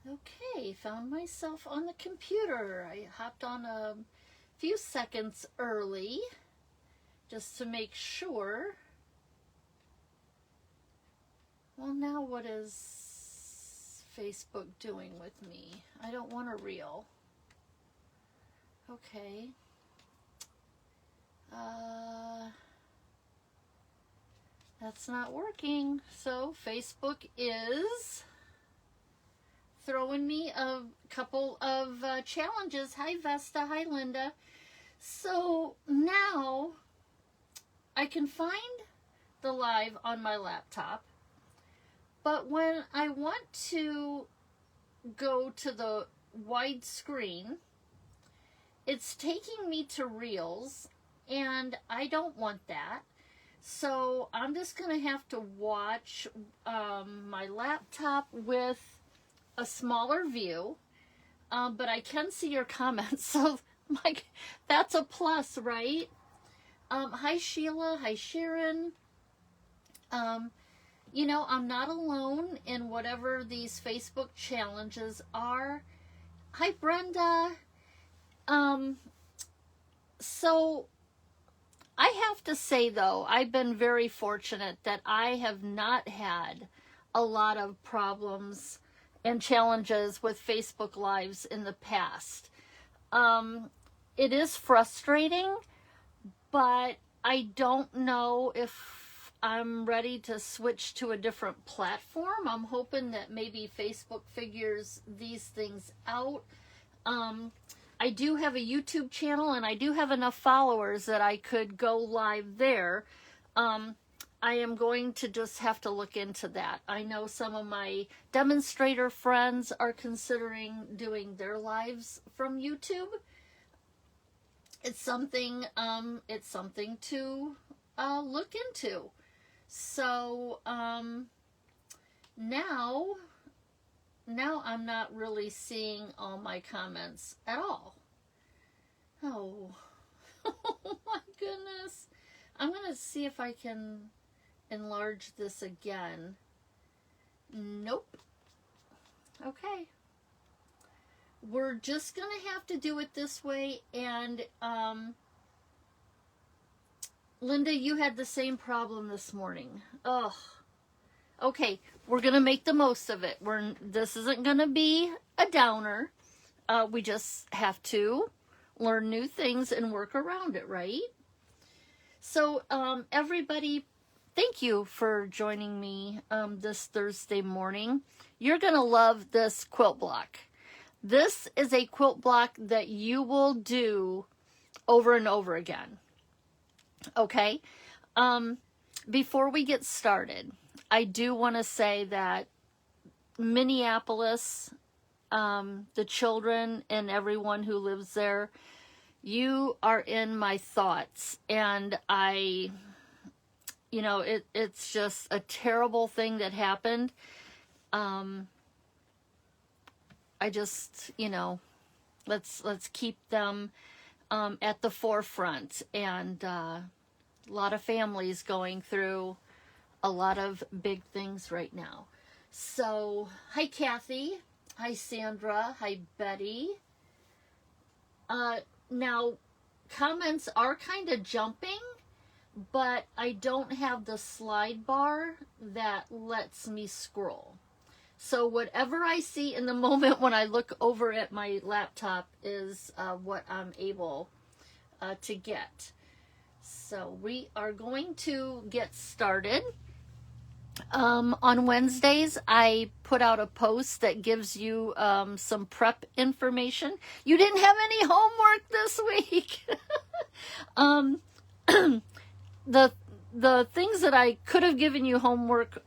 Okay, found myself on the computer. I hopped on a few seconds early just to make sure. Well, now what is Facebook doing with me? I don't want a reel. Okay. That's not working. So Facebook is throwing me a couple of challenges. Hi Vesta, hi Linda. So now I can find the live on my laptop, but when I want to go to the wide screen, it's taking me to Reels, and I don't want that. So I'm just going to have to watch my laptop with a smaller view, but I can see your comments, so Mike, that's a plus, right? Hi Sheila, hi Sharon. You know, I'm not alone in whatever these Facebook challenges are. Hi Brenda. So I have to say though, I've been very fortunate that I have not had a lot of problems and challenges with Facebook Lives in the past. It is frustrating, but I don't know if I'm ready to switch to a different platform. I'm hoping that maybe Facebook figures these things out. I do have a YouTube channel, and I do have enough followers that I could go live there. I am going to just have to look into that. I know some of my demonstrator friends are considering doing their lives from YouTube. It's something to look into. So now I'm not really seeing all my comments at all. Oh, oh my goodness. I'm going to see if I can enlarge this again. Nope. Okay. We're just going to have to do it this way. And Linda, you had the same problem this morning. Ugh. Okay, we're going to make the most of it. This isn't going to be a downer. We just have to learn new things and work around it, right? So, everybody, thank you for joining me this Thursday morning. You're going to love this quilt block. This is a quilt block that you will do over and over again. Okay? Before we get started, I do want to say that Minneapolis, the children and everyone who lives there, you are in my thoughts. And it's just a terrible thing that happened. I just, let's keep them at the forefront. And a lot of families going through a lot of big things right now. So, hi Kathy, hi Sandra, hi Betty. Now, comments are kind of jumping, but I don't have the slide bar that lets me scroll. So whatever I see in the moment when I look over at my laptop is what I'm able to get. So we are going to get started. On Wednesdays, I put out a post that gives you some prep information. You didn't have any homework this week. The things that I could have given you homework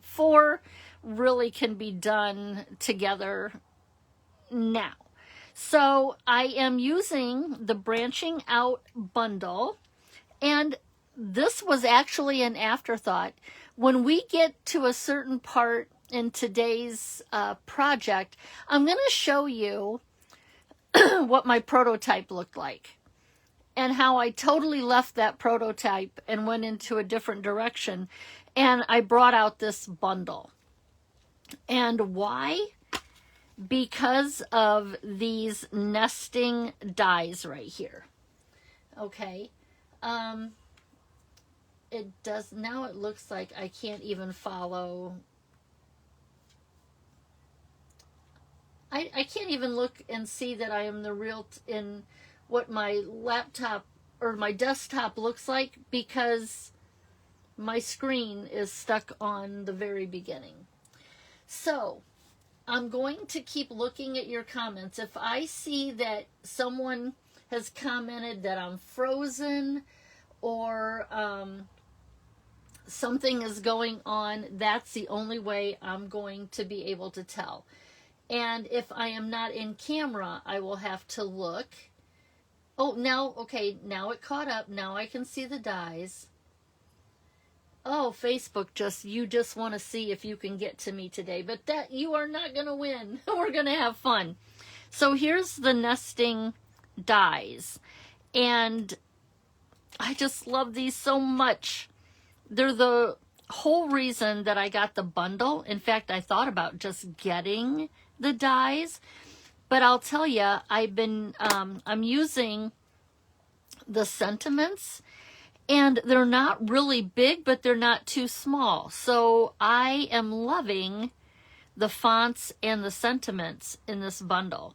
for really can be done together now. So I am using the Branching Out bundle, and this was actually an afterthought. When we get to a certain part in today's project, I'm going to show you what my prototype looked like and how I totally left that prototype and went into a different direction. And I brought out this bundle. And why? because of these nesting dies right here. Okay. It does, now it looks like I can't even follow. I can't even look and see that I am the real, in what my laptop or my desktop looks like, because my screen is stuck on the very beginning. So I'm going to keep looking at your comments. If I see that someone has commented that I'm frozen, or something is going on, that's the only way I'm going to be able to tell. And if I am not in camera, I will have to look. Oh, now, okay, now it caught up. Now I can see the dies. Oh, Facebook, you just want to see if you can get to me today. But that, you are not going to win. We're going to have fun. So here's the nesting dies. And I just love these so much. They're the whole reason that I got the bundle. In fact, I thought about just getting the dies, but I'll tell you, I'm using the sentiments, and they're not really big, but they're not too small. So I am loving the fonts and the sentiments in this bundle.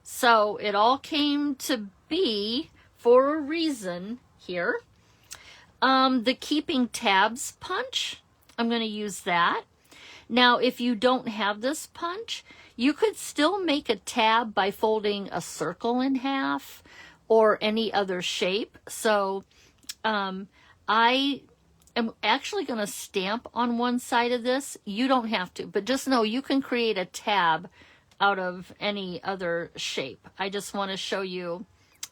So it all came to be for a reason here. The keeping tabs punch, I'm going to use that. Now, if you don't have this punch, you could still make a tab by folding a circle in half or any other shape. So I am actually going to stamp on one side of this. You don't have to, but just know you can create a tab out of any other shape. I just want to show you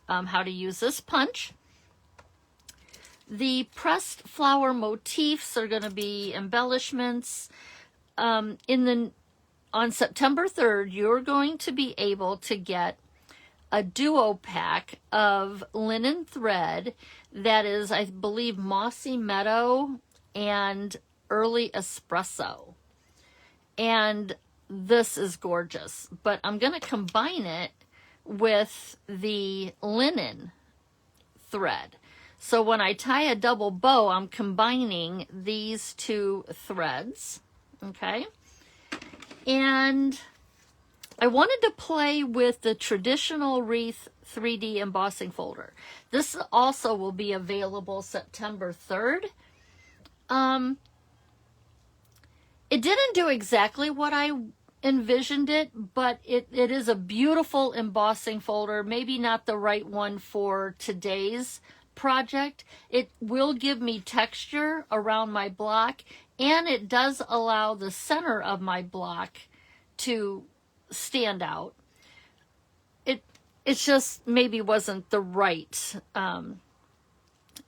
how to use this punch. The pressed flower motifs are going to be embellishments. On September 3rd, you're going to be able to get a duo pack of linen thread that is, I believe, Mossy Meadow and Early Espresso. And this is gorgeous, but I'm going to combine it with the linen thread. So when I tie a double bow, I'm combining these two threads, okay? And I wanted to play with the Traditional Wreath 3D embossing folder. This also will be available September 3rd. It didn't do exactly what I envisioned it, but it is a beautiful embossing folder. Maybe not the right one for today's project. It will give me texture around my block, and it does allow the center of my block to stand out. It just maybe wasn't the right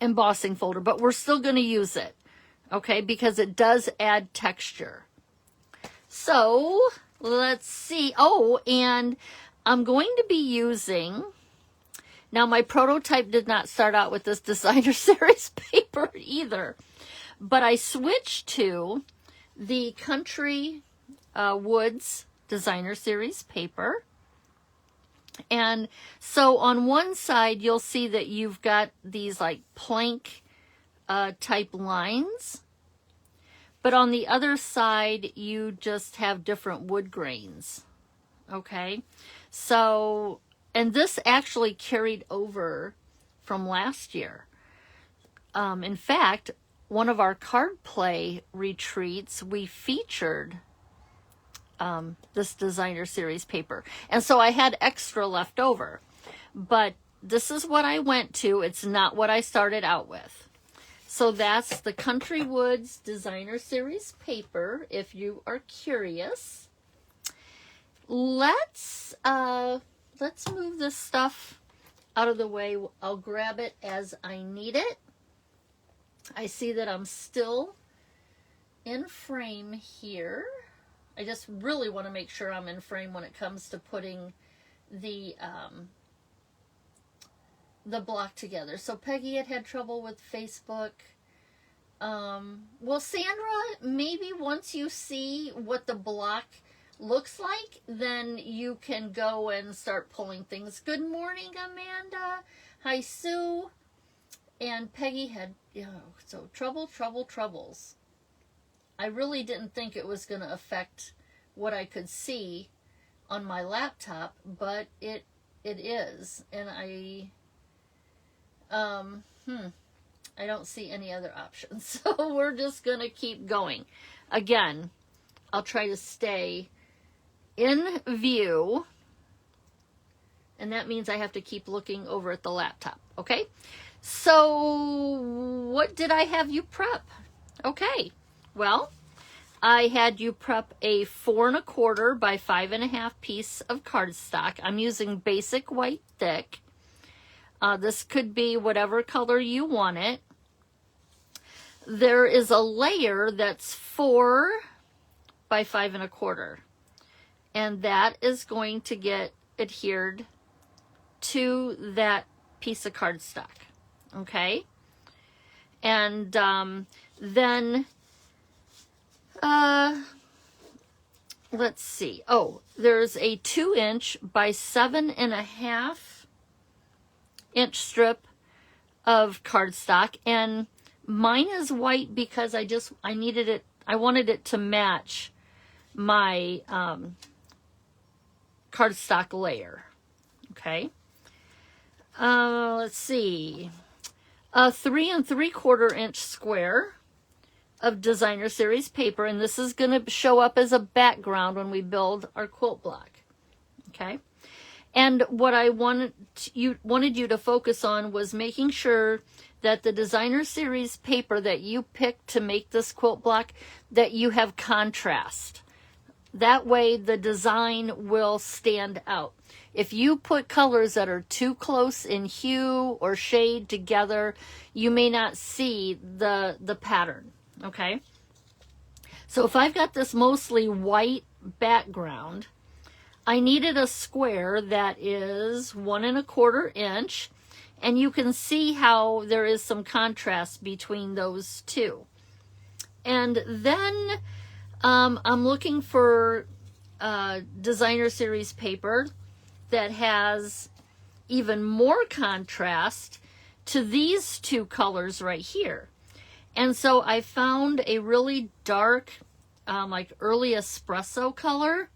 embossing folder, but we're still going to use it, okay, because it does add texture. So let's see. Oh, and I'm going to be using, now my prototype did not start out with this designer series paper either, but I switched to the Country Woods designer series paper. And so on one side, you'll see that you've got these like plank type lines. But on the other side, you just have different wood grains. Okay. So, and this actually carried over from last year. In fact, one of our card play retreats, we featured this designer series paper. And so I had extra left over. But this is what I went to. It's not what I started out with. So that's the Country Woods designer series paper, if you are curious. Let's move this stuff out of the way. I'll grab it as I need it. I see that I'm still in frame here. I just really want to make sure I'm in frame when it comes to putting the block together. So Peggy had trouble with Facebook. Well, Sandra, maybe once you see what the block looks like, then you can go and start pulling things. Good morning, Amanda. Hi, Sue. And Peggy had, so troubles. I really didn't think it was going to affect what I could see on my laptop, but it is. And I don't see any other options. So we're just going to keep going. Again, I'll try to stay in view, and that means I have to keep looking over at the laptop. Okay, so what did I have you prep? Okay, well, I had you prep a 4 1/4 by 5 1/2 piece of cardstock. I'm using basic white thick. This could be whatever color you want it. There is a layer that's 4 by 5 1/4. And that is going to get adhered to that piece of cardstock. Okay? And then, let's see. Oh, there's a 2" by 7 1/2" strip of cardstock. And mine is white because I wanted it to match my cardstock layer. Okay. Let's see. A 3 3/4" square of designer series paper, and this is going to show up as a background when we build our quilt block. Okay. And what I wanted you to focus on was making sure that the designer series paper that you picked to make this quilt block, that you have contrast. That way the design will stand out. If you put colors that are too close in hue or shade together, you may not see the pattern, okay? So if I've got this mostly white background, I needed a square that is 1 1/4", and you can see how there is some contrast between those two. And then I'm looking for designer series paper that has even more contrast to these two colors right here. And so I found a really dark, like Early Espresso color.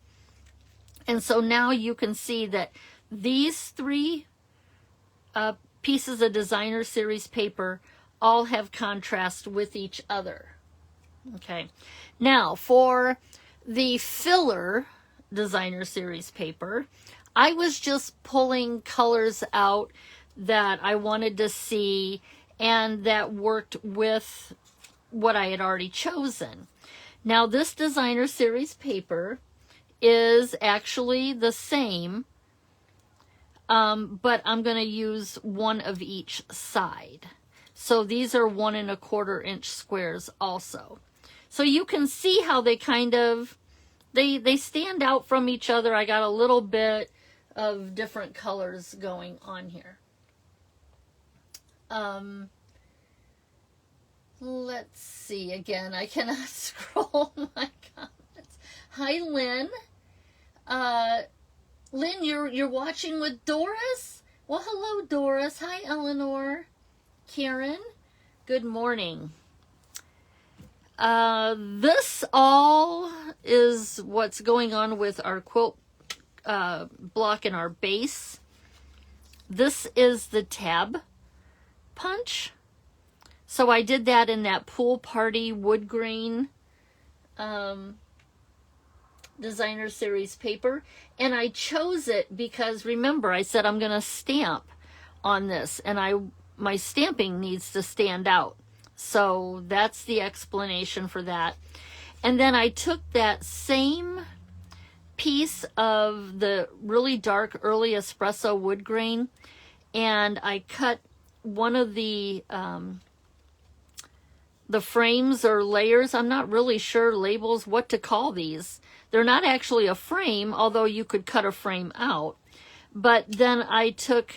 And so now you can see that these 3 pieces of designer series paper all have contrast with each other. Okay. Now for the filler designer series paper, I was just pulling colors out that I wanted to see and that worked with what I had already chosen. Now this designer series paper is actually the same, but I'm going to use one of each side. So these are 1 1/4" squares also. So you can see how they kind of, they stand out from each other. I got a little bit of different colors going on here. Let's see again. I cannot scroll my comments. Hi, Lynn. Lynn, you're watching with Doris? Well, hello, Doris. Hi, Eleanor. Karen, good morning. This all is what's going on with our quilt block in our base. This is the tab punch. So I did that in that Pool Party wood grain designer series paper, and I chose it because, remember, I said I'm going to stamp on this, and my stamping needs to stand out. So that's the explanation for that. And then I took that same piece of the really dark Early Espresso wood grain, and I cut one of the frames or layers. I'm not really sure labels what to call these. They're not actually a frame, although you could cut a frame out. But then I took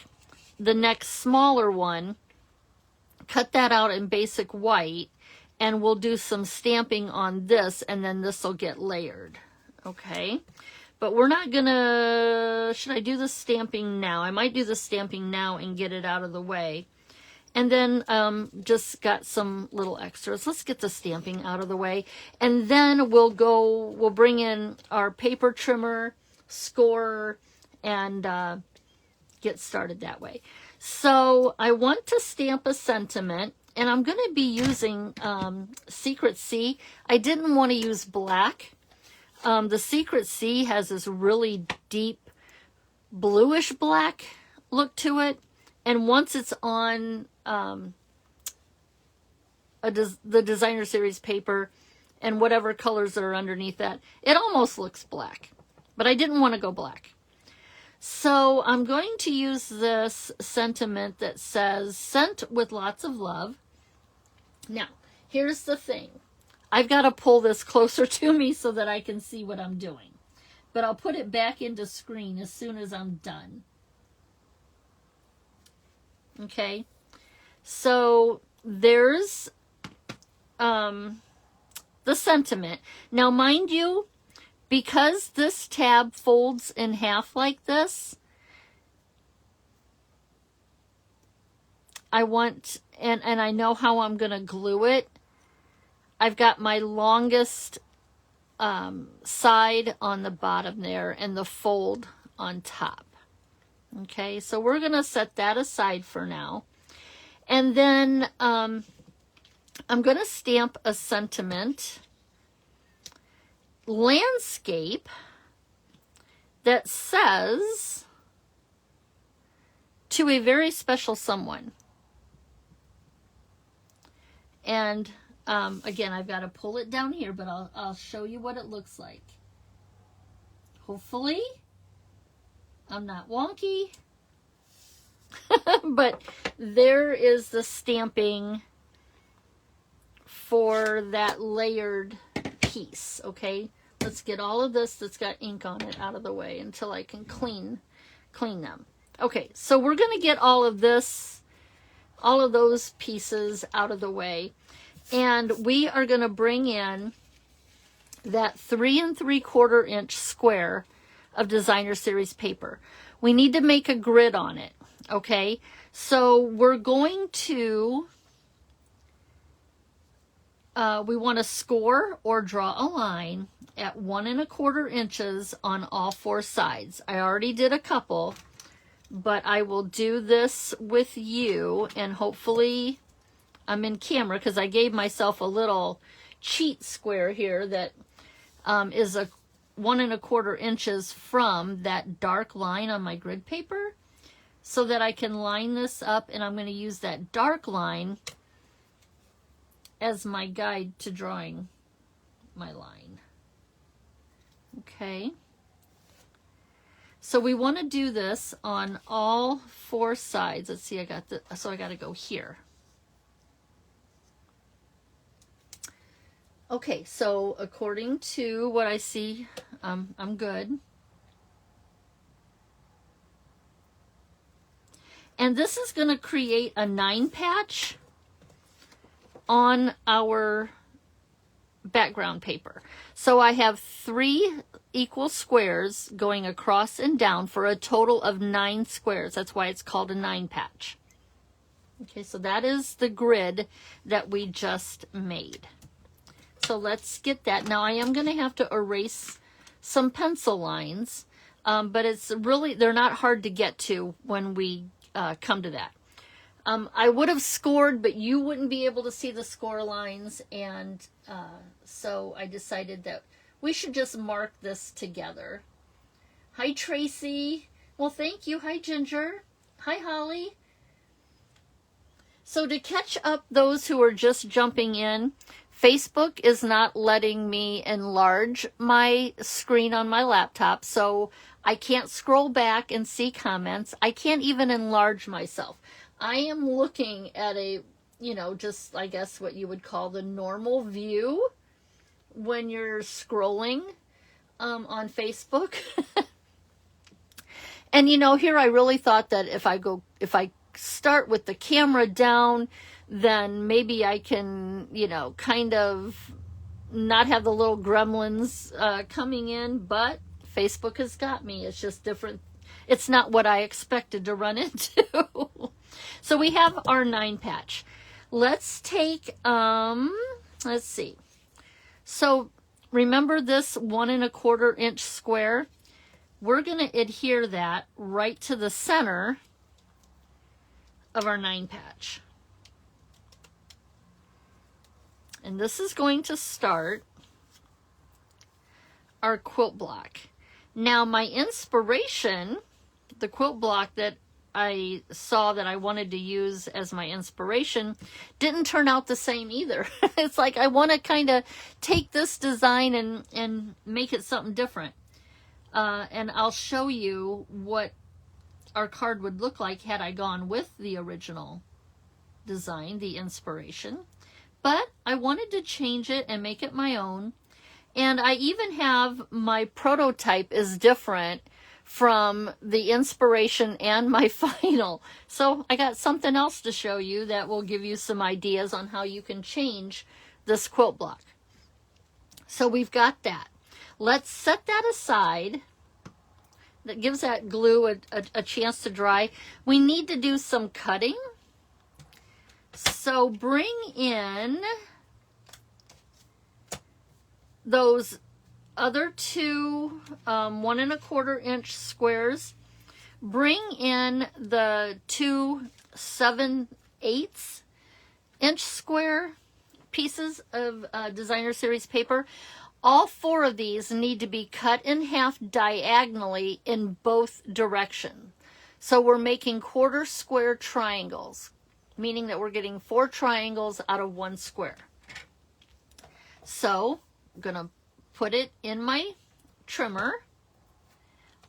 the next smaller one, cut that out in basic white, and we'll do some stamping on this, and then this will get layered. Okay, but we're not gonna, should I do the stamping now? I might do the stamping now and get it out of the way. And then just got some little extras. Let's get the stamping out of the way. And then we'll bring in our paper trimmer, scorer, and get started that way. So I want to stamp a sentiment, and I'm going to be using Secret Sea. I didn't want to use black. The Secret Sea has this really deep bluish black look to it. And once it's on the designer series paper and whatever colors that are underneath that, it almost looks black. But I didn't want to go black. So I'm going to use this sentiment that says, "Sent with lots of love." Now, here's the thing. I've got to pull this closer to me so that I can see what I'm doing. But I'll put it back into screen as soon as I'm done. Okay, so there's the sentiment. Now, mind you, because this tab folds in half like this, I want, and I know how I'm going to glue it. I've got my longest side on the bottom there and the fold on top. Okay, so we're going to set that aside for now. And then I'm going to stamp a sentiment landscape that says, "To a very special someone." And again, I've got to pull it down here, but I'll show you what it looks like. Hopefully I'm not wonky. But there is the stamping for that layered piece. Okay, let's get all of this that's got ink on it out of the way until I can clean them. Okay, so we're going to get all of this, all of those pieces out of the way, and we are going to bring in that 3 3/4 inch square of designer series paper. We need to make a grid on it. Okay, so we're going to we want to score or draw a line at 1 1/4 inches on all 4 sides. I already did a couple, but I will do this with you, and hopefully I'm in camera because I gave myself a little cheat square here that is a 1 1/4 inches from that dark line on my grid paper, so that I can line this up, and I'm going to use that dark line as my guide to drawing my line. Okay, so we want to do this on all 4 sides. Let's see, I got to go here. Okay, so according to what I see, I'm good. And this is going to create a 9 patch on our background paper. So I have 3 equal squares going across and down for a total of 9 squares. That's why it's called a 9 patch. Okay, so that is the grid that we just made. So let's get that. Now I am going to have to erase some pencil lines, but it's really, they're not hard to get to when we come to that. I would have scored, but you wouldn't be able to see the score lines, and so I decided that we should just mark this together. Hi, Tracy. Well, thank you. Hi, Ginger. Hi, Holly. So to catch up those who are just jumping in, Facebook is not letting me enlarge my screen on my laptop, so I can't scroll back and see comments. I can't even enlarge myself. I am looking at a, just, I guess, what you would call the normal view when you're scrolling on Facebook. And, here I really thought that if I start with the camera down, then maybe I can, kind of not have the little gremlins coming in, but Facebook has got me. It's just different. It's not what I expected to run into. So we have our 9 patch. Let's take, let's see. So remember this 1 1/4 inch square? We're going to adhere that right to the center of our 9 patch. And this is going to start our quilt block. Now my inspiration, the quilt block that I saw that I wanted to use as my inspiration, didn't turn out the same either. It's like I want to kind of take this design and make it something different. And I'll show you what our card would look like had I gone with the original design, the inspiration. But I wanted to change it and make it my own. And I even have my prototype is different from the inspiration and my final. So I got something else to show you that will give you some ideas on how you can change this quilt block. So we've got that. Let's set that aside. That gives that glue a chance to dry. We need to do some cutting. So bring in those other 2 1 1/4 inch squares. Bring in the 2 7/8 inch square pieces of designer series paper. All 4 of these need to be cut in half diagonally in both directions. So we're making 1/4 square triangles, meaning that we're getting 4 triangles out of 1 square. So I'm going to put it in my trimmer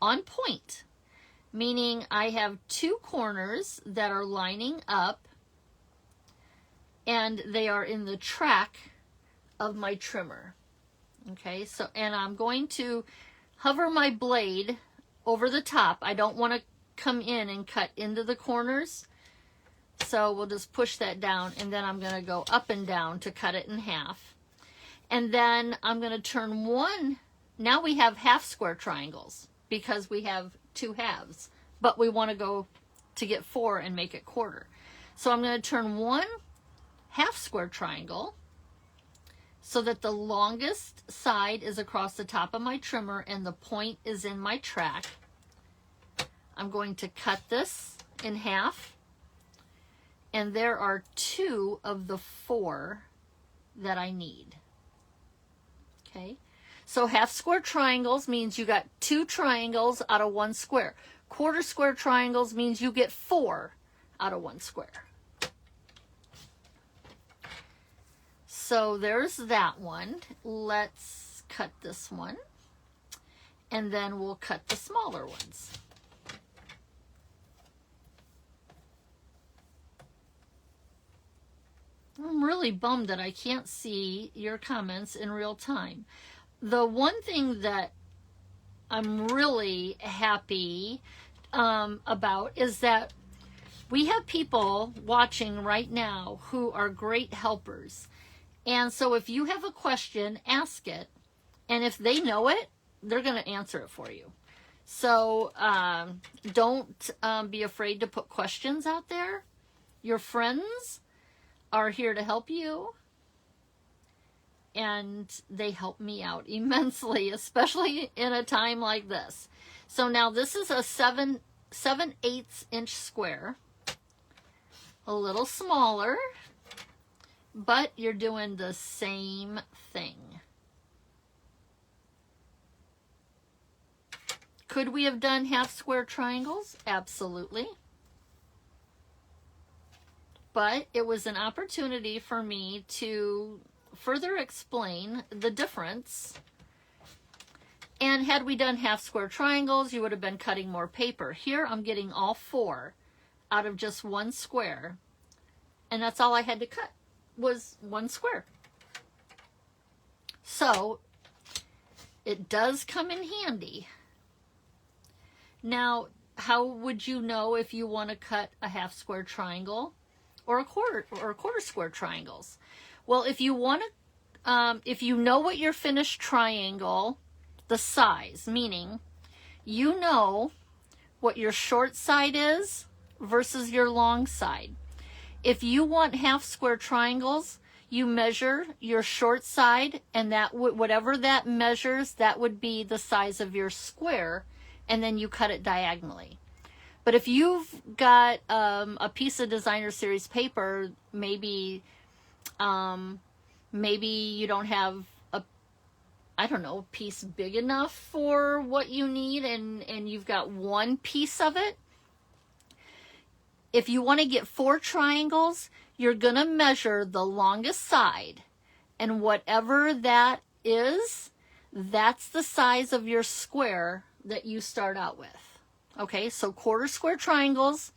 on point, meaning I have 2 corners that are lining up and they are in the track of my trimmer. Okay, so, and I'm going to hover my blade over the top. I don't want to come in and cut into the corners. So we'll just push that down, and then I'm going to go up and down to cut it in half. And then I'm going to turn 1. Now we have half square triangles because we have 2 halves, but we want to go to get 4 and make it 1/4. So I'm going to turn 1 half square triangle so that the longest side is across the top of my trimmer and the point is in my track. I'm going to cut this in half, and there are 2 of the 4 that I need. Okay, so half square triangles means you got 2 triangles out of 1 square. 1/4 square triangles means you get 4 out of 1 square. So there's that one. Let's cut this one, and then we'll cut the smaller ones. I'm really bummed that I can't see your comments in real time. The one thing that I'm really happy about is that we have people watching right now who are great helpers. And so if you have a question, ask it. And if they know it, they're going to answer it for you. So don't be afraid to put questions out there. Your friends are here to help you. And they help me out immensely, especially in a time like this. So now this is a 7/8 inch square. A little smaller, but you're doing the same thing. Could we have done half square triangles? Absolutely. But it was an opportunity for me to further explain the difference. And had we done half square triangles, you would have been cutting more paper. Here I'm getting all 4 out of just 1 square. And that's all I had to cut, was 1 square. So it does come in handy. Now, how would you know if you want to cut a half square triangle or a quarter square triangles? Well, if you want if you know what your finished triangle, the size, meaning you know what your short side is versus your long side. If you want half square triangles, you measure your short side, and that whatever that measures, that would be the size of your square, and then you cut it diagonally. But if you've got a piece of designer series paper, maybe you don't have a piece big enough for what you need, and you've got one piece of it. If you want to get 4 triangles, you're going to measure the longest side, and whatever that is, that's the size of your square that you start out with. Okay, so quarter square triangles,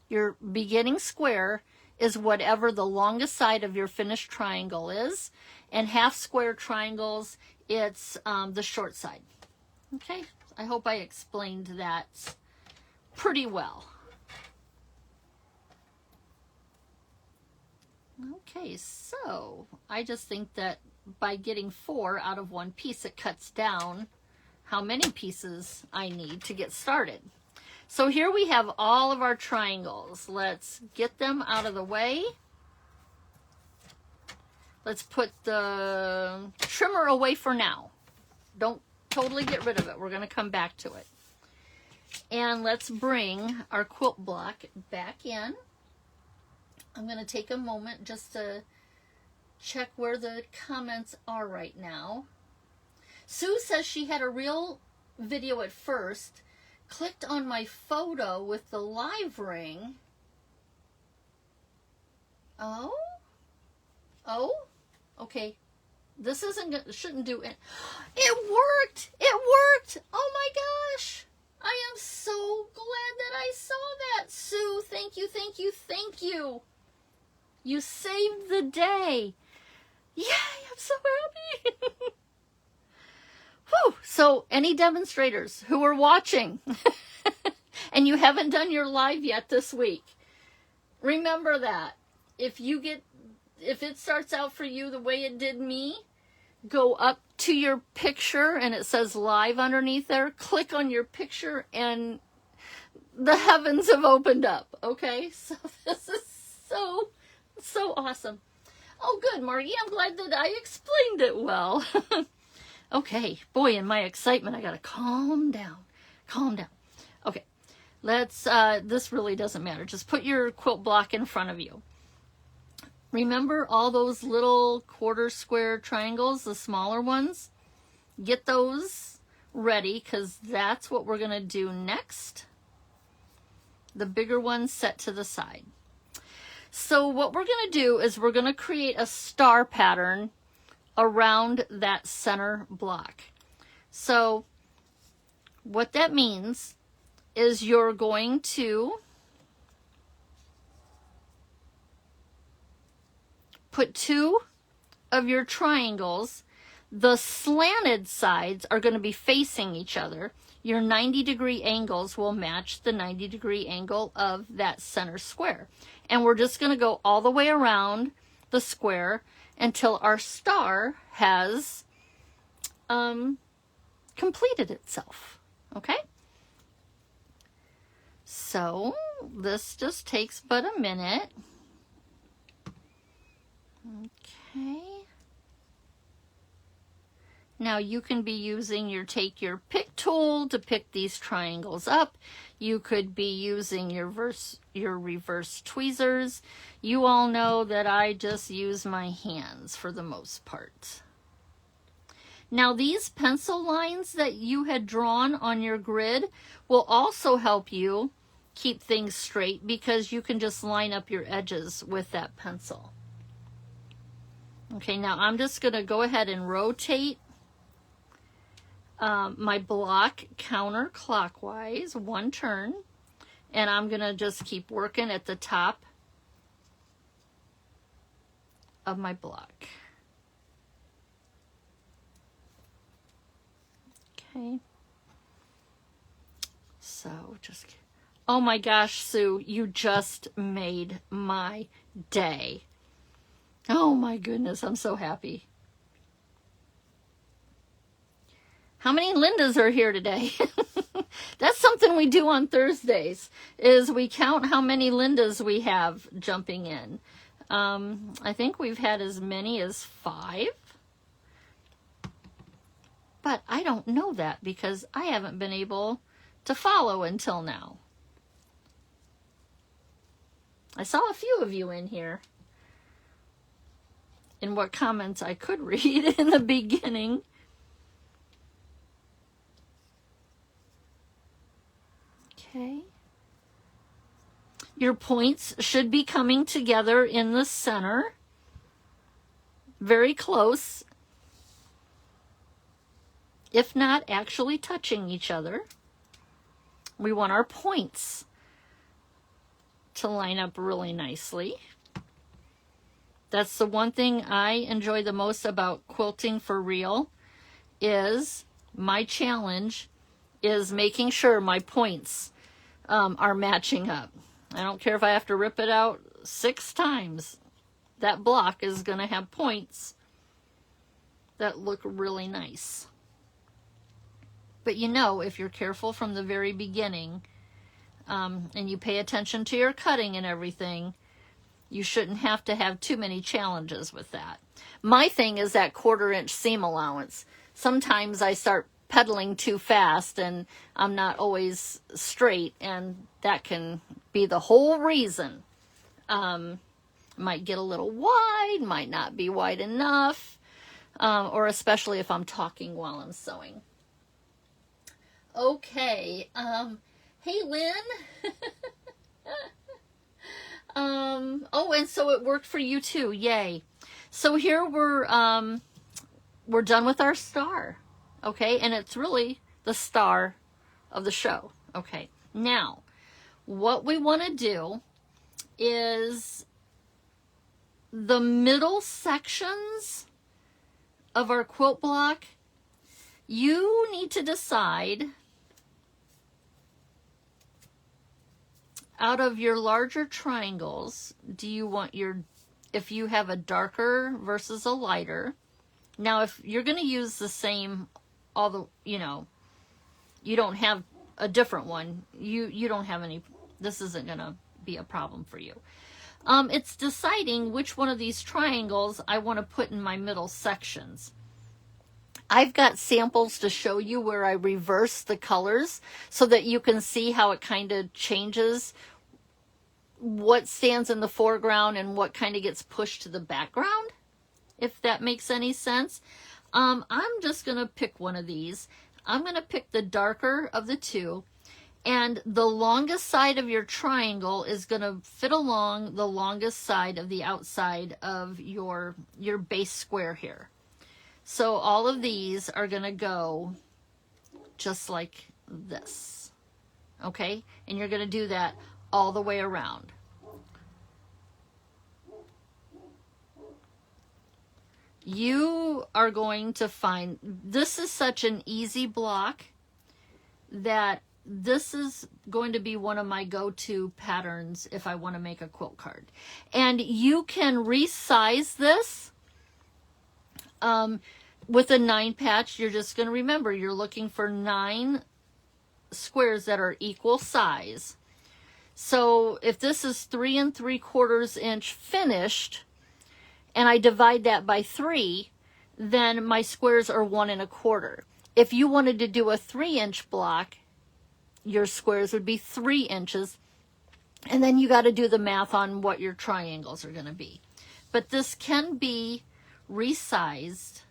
your beginning square is whatever the longest side of your finished triangle is, and half square triangles, it's the short side. Okay, I hope I explained that pretty well. Okay, so I just think that by getting 4 out of one piece, it cuts down how many pieces I need to get started. So here we have all of our triangles. Let's get them out of the way. Let's put the trimmer away for now. Don't totally get rid of it. We're going to come back to it. And let's bring our quilt block back in. I'm going to take a moment just to check where the comments are right now. Sue says she had a real video at first, clicked on my photo with the live ring. Oh, okay. This shouldn't do it. It worked. It worked. Oh my gosh. I am so glad that I saw that, Sue. Thank you, thank you, thank you. You saved the day. Yay, I'm so happy. Whew. So any demonstrators who are watching and you haven't done your live yet this week, remember that. If it starts out for you the way it did me, go up to your picture and it says live underneath there. Click on your picture and the heavens have opened up. Okay, so this is so awesome. Oh, good, Margie. I'm glad that I explained it well. Okay, boy, in my excitement, I gotta calm down. Calm down. Okay, let's, this really doesn't matter. Just put your quilt block in front of you. Remember all those little quarter square triangles, the smaller ones? Get those ready, because that's what we're gonna do next. The bigger ones set to the side. So what we're going to do is we're going to create a star pattern around that center block. So what that means is you're going to put 2 of your triangles. The slanted sides are going to be facing each other. Your 90-degree angles will match the 90-degree angle of that center square. And we're just going to go all the way around the square until our star has completed itself. Okay? So this just takes but a minute. Okay. Now you can be using your take your pick tool to pick these triangles up. You could be using your reverse tweezers. You all know that I just use my hands for the most part. Now these pencil lines that you had drawn on your grid will also help you keep things straight, because you can just line up your edges with that pencil. Okay, now I'm just going to go ahead and rotate my block counterclockwise 1 turn, and I'm gonna just keep working at the top of my block. Okay, so just, oh my gosh, Sue, you just made my day. Oh my goodness, I'm so happy. How many Lindas are here today? That's something we do on Thursdays, is we count how many Lindas we have jumping in. I think we've had as many as 5. But I don't know that because I haven't been able to follow until now. I saw a few of you in here. In what comments I could read in the beginning. Okay. Your points should be coming together in the center. Very close. If not actually touching each other. We want our points to line up really nicely. That's the one thing I enjoy the most about quilting for real, is my challenge is making sure my points are matching up. I don't care if I have to rip it out 6 times. That block is going to have points that look really nice. But you know, if you're careful from the very beginning, and you pay attention to your cutting and everything, you shouldn't have to have too many challenges with that. My thing is that 1/4 inch seam allowance. Sometimes I start pedaling too fast and I'm not always straight, and that can be the whole reason. Might get a little wide, might not be wide enough, or especially if I'm talking while I'm sewing. Okay, hey Lynn. Oh, and so it worked for you too. Yay. So here we're done with our star. Okay, and it's really the star of the show. Okay, now what we want to do is the middle sections of our quilt block. You need to decide, out of your larger triangles, do you want if you have a darker versus a lighter. Now, if you're going to use the same, you don't have a different one, you don't have any, this isn't going to be a problem for you. It's deciding which one of these triangles I want to put in my middle sections. I've got samples to show you where I reverse the colors so that you can see how it kind of changes what stands in the foreground and what kind of gets pushed to the background, if that makes any sense. I'm just going to pick one of these. I'm going to pick the darker of the two, and the longest side of your triangle is going to fit along the longest side of the outside of your base square here. So all of these are going to go just like this, okay? And you're going to do that all the way around. You are going to find, this is such an easy block that this is going to be one of my go-to patterns if I want to make a quilt card. And you can resize this. With a 9 patch, you're just going to remember you're looking for 9 squares that are equal size. So if this is 3 3/4 inch finished, and I divide that by 3, then my squares are 1 1/4. If you wanted to do a 3-inch block, your squares would be 3 inches, and then you got to do the math on what your triangles are going to be. But this can be resized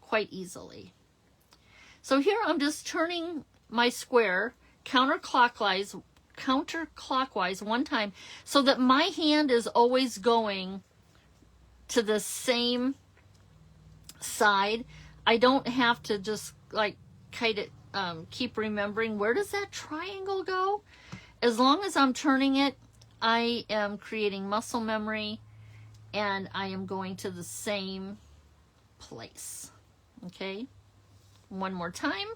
quite easily. So here I'm just turning my square counterclockwise 1 time so that my hand is always going to the same side. I don't have to just like kind of keep remembering where does that triangle go. As long as I'm turning it, I am creating muscle memory and I am going to the same place. Okay, one more time.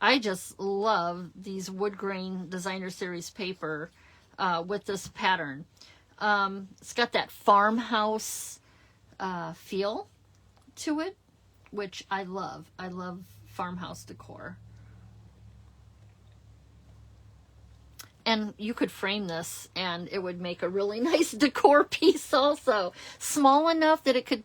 I just love these wood grain designer series paper with this pattern. It's got that farmhouse feel to it, which I love. I love farmhouse decor. And you could frame this and it would make a really nice decor piece also. Small enough that it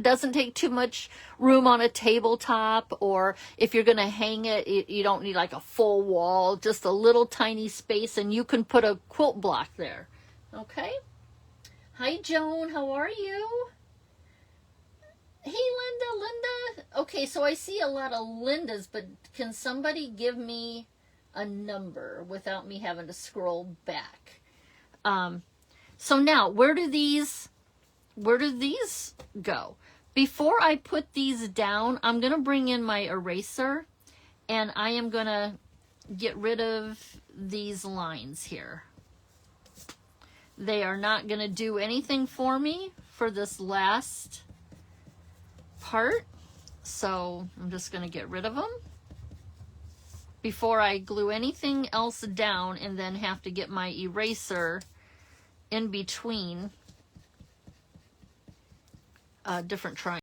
doesn't take too much room on a tabletop, or if you're going to hang it, you don't need like a full wall, just a little tiny space, and you can put a quilt block there. Okay? Hi, Joan. How are you? Hey, Linda. Okay, so I see a lot of Lindas, but can somebody give me a number without me having to scroll back? So now, where do these go? Before I put these down, I'm going to bring in my eraser, and I am going to get rid of these lines here. They are not going to do anything for me for this last part, so I'm just going to get rid of them before I glue anything else down and then have to get my eraser in between different triangles.